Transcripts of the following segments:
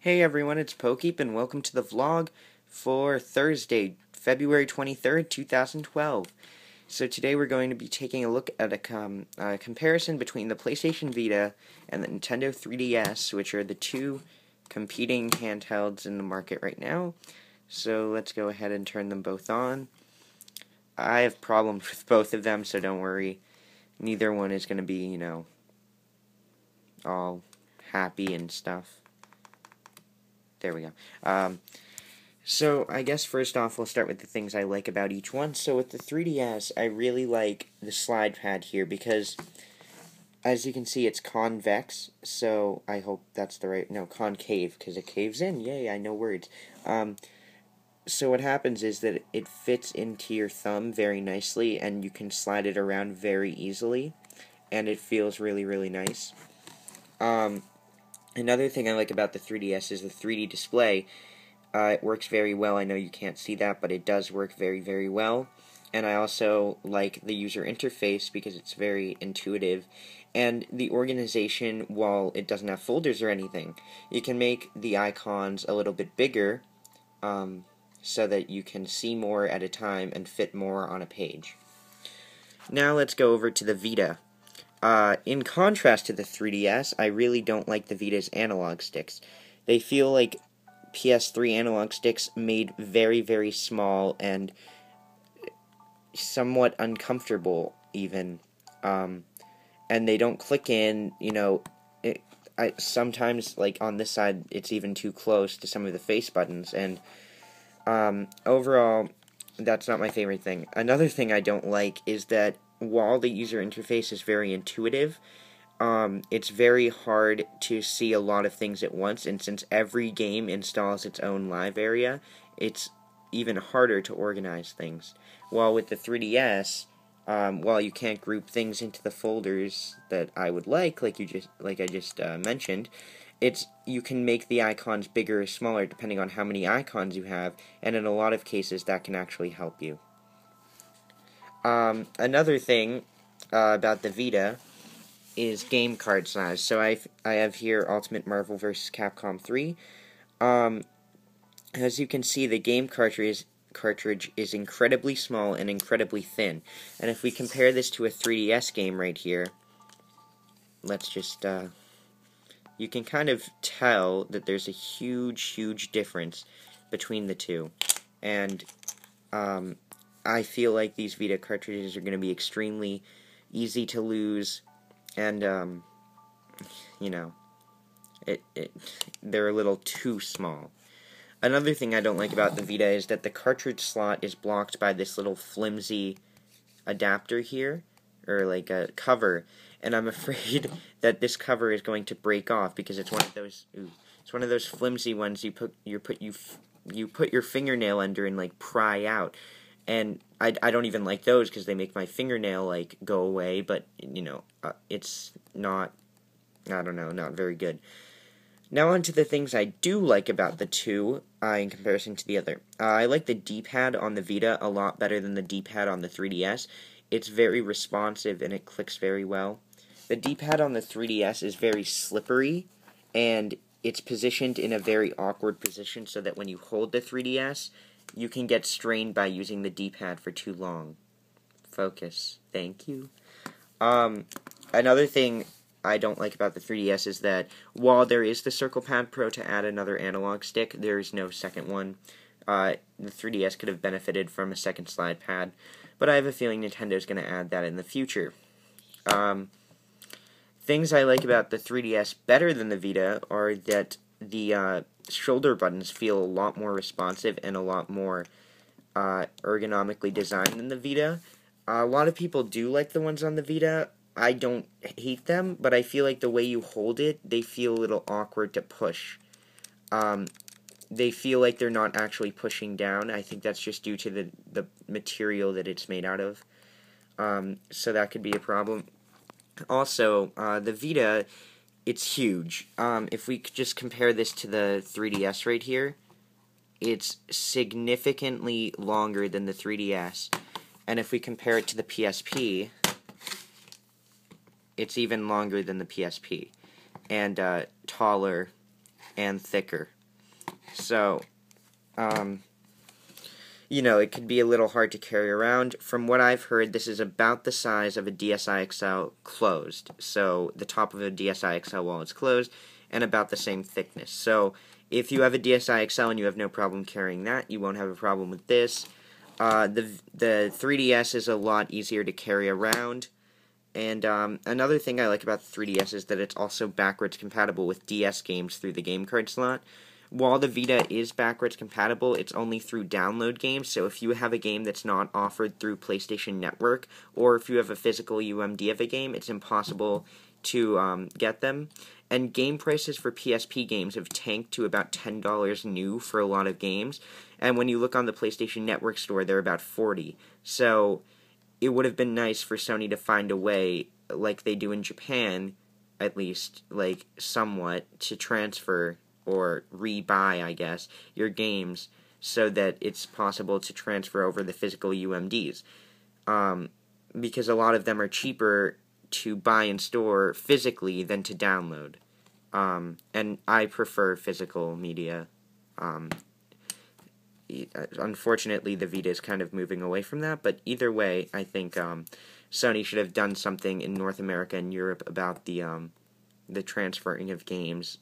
Hey everyone, it's Pokeep and welcome to the vlog for Thursday, February 23rd, 2012. So today we're going to be taking a look at a comparison between the PlayStation Vita and the Nintendo 3DS, which are the two competing handhelds in the market right now. So let's go ahead and turn them both on. I have problems with both of them, so don't worry. Neither one is going to be, all happy and stuff. There we go. So I guess first off we'll start with the things I like about each one. So with the 3DS, I really like the slide pad here because, as you can see, it's convex, so I hope that's the right, no, concave, because it caves in, yay, I know words. So what happens is that it fits into your thumb very nicely, and you can slide it around very easily, and it feels really, really nice. Another thing I like about the 3DS is the 3D display. It works very well. I know you can't see that, but it does work very, very well. And I also like the user interface because it's very intuitive. And the organization, while it doesn't have folders or anything, you can make the icons a little bit bigger so that you can see more at a time and fit more on a page. Now let's go over to the Vita. In contrast to the 3DS, I really don't like the Vita's analog sticks. They feel like PS3 analog sticks made very, very small and somewhat uncomfortable, even. And they don't click in, sometimes, like, on this side, it's even too close to some of the face buttons, and overall, that's not my favorite thing. Another thing I don't like is that while the user interface is very intuitive, it's very hard to see a lot of things at once, and since every game installs its own live area, it's even harder to organize things. While with the 3DS, while you can't group things into the folders that I would like I just mentioned, you can make the icons bigger or smaller depending on how many icons you have, and in a lot of cases that can actually help you. Another thing about the Vita is game card size. So I have here Ultimate Marvel vs. Capcom 3. As you can see, the game cartridge is incredibly small and incredibly thin. And if we compare this to a 3DS game right here, let's just, you can kind of tell that there's a huge, huge difference between the two. And, I feel like these Vita cartridges are going to be extremely easy to lose, and, they're a little too small. Another thing I don't like about the Vita is that the cartridge slot is blocked by this little flimsy adapter here, or like a cover, and I'm afraid that this cover is going to break off because it's one of those flimsy ones you put your fingernail under and like pry out. And I don't even like those because they make my fingernail, like, go away, but, it's not, not very good. Now on to the things I do like about the two, in comparison to the other. I like the D-pad on the Vita a lot better than the D-pad on the 3DS. It's very responsive and it clicks very well. The D-pad on the 3DS is very slippery, and it's positioned in a very awkward position so that when you hold the 3DS, you can get strained by using the D-pad for too long. Focus. Thank you. Another thing I don't like about the 3DS is that while there is the Circle Pad Pro to add another analog stick, there is no second one. The 3DS could have benefited from a second slide pad, but I have a feeling Nintendo's going to add that in the future. Things I like about the 3DS better than the Vita are that the shoulder buttons feel a lot more responsive and a lot more ergonomically designed than the Vita. A lot of people do like the ones on the Vita. I don't hate them, but I feel like the way you hold it, they feel a little awkward to push. They feel like they're not actually pushing down. I think that's just due to the material that it's made out of. So that could be a problem. Also, the Vita, it's huge. If we could just compare this to the 3DS right here, it's significantly longer than the 3DS. And if we compare it to the PSP, it's even longer than the PSP, and taller and thicker. So, you know, it could be a little hard to carry around. From what I've heard, this is about the size of a DSi XL closed. So, the top of a DSi XL while it's closed, and about the same thickness. So, if you have a DSi XL and you have no problem carrying that, you won't have a problem with this. The 3DS is a lot easier to carry around. And another thing I like about the 3DS is that it's also backwards compatible with DS games through the game card slot. While the Vita is backwards compatible, it's only through download games, so if you have a game that's not offered through PlayStation Network, or if you have a physical UMD of a game, it's impossible to get them. And game prices for PSP games have tanked to about $10 new for a lot of games, and when you look on the PlayStation Network store, they're about $40. So it would have been nice for Sony to find a way, like they do in Japan, at least, like, somewhat, to transfer or rebuy, I guess, your games so that it's possible to transfer over the physical UMDs. Because a lot of them are cheaper to buy and store physically than to download. And I prefer physical media. Unfortunately, the Vita is kind of moving away from that, but either way, I think Sony should have done something in North America and Europe about the transferring of games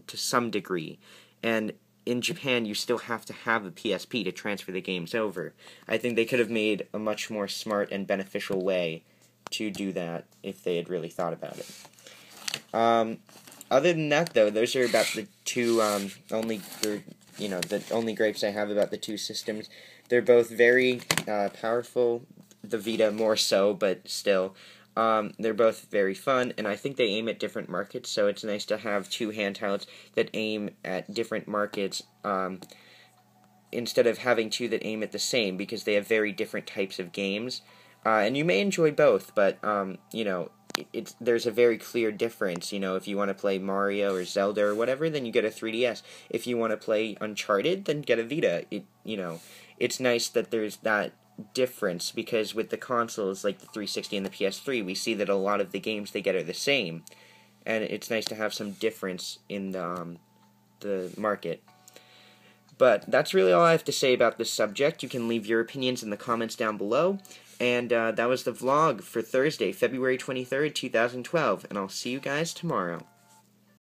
to some degree. And in Japan, you still have to have a PSP to transfer the games over. I think they could have made a much more smart and beneficial way to do that if they had really thought about it. Other than that, though, those are about the two the only gripes I have about the two systems. They're both very powerful. The Vita more so, but still. They're both very fun, and I think they aim at different markets, so it's nice to have two handhelds that aim at different markets instead of having two that aim at the same, because they have very different types of games. And you may enjoy both, but, there's a very clear difference. If you want to play Mario or Zelda or whatever, then you get a 3DS. If you want to play Uncharted, then get a Vita. It's nice that there's that difference, because with the consoles like the 360 and the PS3, we see that a lot of the games they get are the same, and it's nice to have some difference in the market. But that's really all I have to say about this subject. You can leave your opinions in the comments down below, and that was the vlog for Thursday, February 23rd, 2012, and I'll see you guys tomorrow.